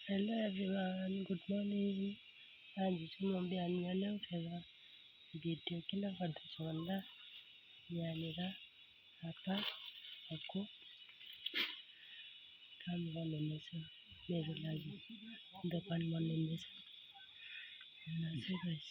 Hello everyone, good morning. आज चाहिँ म बिहान बिहानै उठेर भिडियो किन गर्दैछु भन्दा यहाँनिर आप्पाको काम गर्नुहुँदैछ, मेरो लागि दोकान बनिँदैछ। हेर्नुहोस् है गाइस।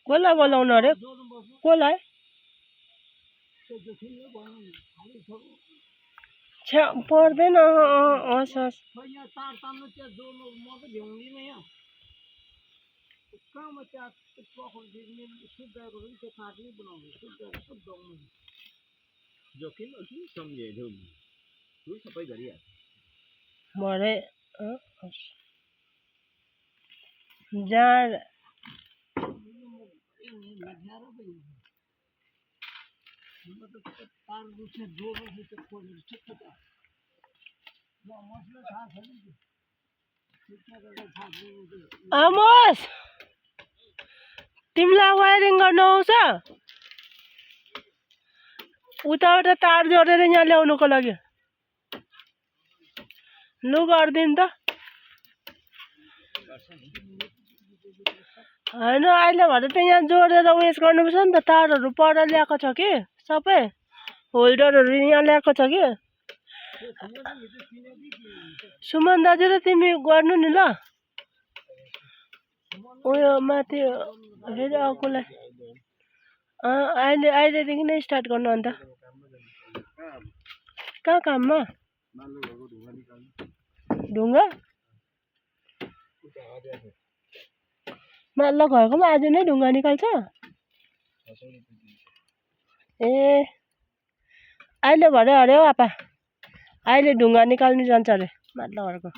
कसलाई बोलाउनु अरे? कसलाई? पर्दैन। हस् हस्। मरे जाँड आमोस, तिमीलाई वायरिङ गर्न आउँछ? उताबाट तार जोडेर यहाँ ल्याउनुको लागि लु गरिदिनु त। होइन, अहिले भरे त यहाँ जोडेर उयस गर्नुपर्छ नि त। तारहरू पर ल्याएको छ कि सबै, होल्डरहरू यहाँ ल्याएको छ कि। सुमन दाजु र तिमी गर्नु नि ल। उयो माथि फेरि अर्कोलाई अहिलेदेखि नै स्टार्ट गर्नु। अन्त कहाँ काममा? ढुङ्गा माथिल्लो घरकोमा आज नै ढुङ्गा निकाल्छ? ए, अहिले भरे अरे हौ आपा, अहिले ढुङ्गा निकाल्नु जान्छ अरे माथिल्लो घरको।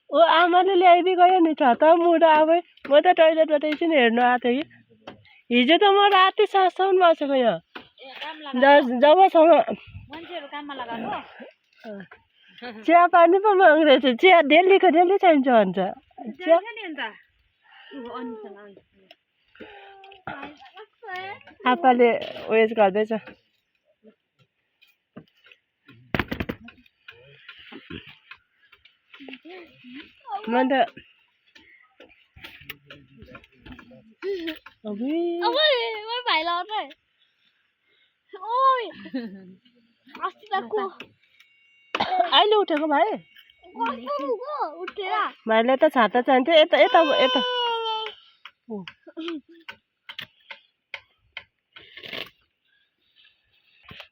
ओ आमाले ल्याइदिइ गयो नि छाता मुढा। अब म त टोइलेटबाट एकछिन हेर्नु आएको थिएँ कि। हिजो त म राति 7:00 बसेको यहाँ, जबसम्म चिया पानी पो माग्दैछ। चिया डेलीको डेली चाहिन्छ भन्छ। आप्पाले उयस गर्दैछ। म त अहिले उठेको भाइ? भाइलाई त छाता चाहिन्थ्यो। यता यता यता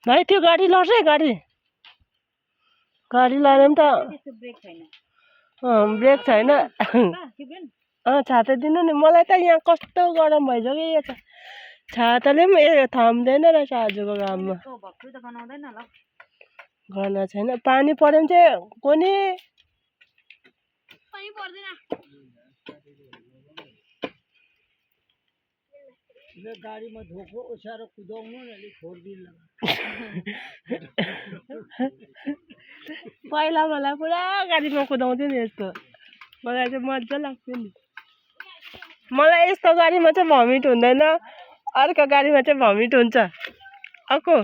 भाइ, त्यो गाडी लड्छ है। गाडी लड्यो भने त ब्रेक छैन। छाता दिनु नि मलाई त। यहाँ कस्तो गरम भइसक्यो। छाताले पनि थाम्दैन रहेछ आजको घाममा। गर्न छैन। पानी पर्यो भने चाहिँ कोनी गाडीमा धोको ओछ्याएर कुदाउनु न। पहिला मलाई पुरा गाडीमा कुदाउँथ्यो नि यस्तो। मलाई चाहिँ मजा लाग्थ्यो नि। मलाई यस्तो गाडीमा चाहिँ भमिट हुँदैन, अर्को गाडीमा चाहिँ भमिट हुन्छ। अर्को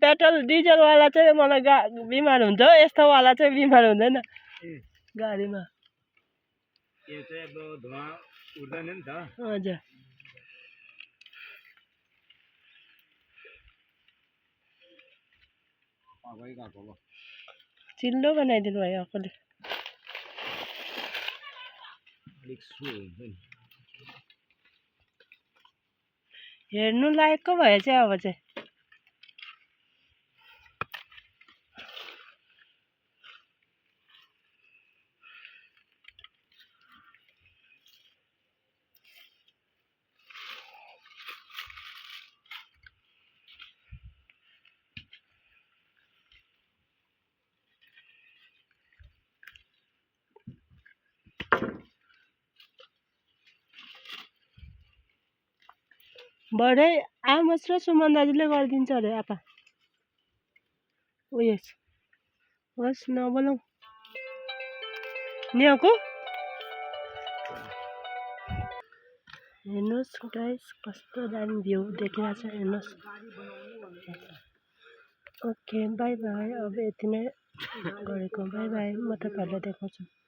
पेट्रोल डिजलवाला चाहिँ मलाई बिमार हुन्छ। यस्तोवाला चाहिँ बिमार हुँदैन गाडीमा। हजुर, चिल्लो बनाइदिनु भयो अर्कोले। हेर्नु लायकको भयो चाहिँ अब चाहिँ। भरे आमोस र सुमन दाजुले गरिदिन्छ अरे आपा उयस होस् नबोलौँ नियाको हेर्नुहोस् गाइस कस्तो दामी भ्यू देखिरहेछ हेर्नुहोस् ओके बाई बाई अब यति नै गरेको बाई बाई म तपाईँहरूलाई देखाउँछु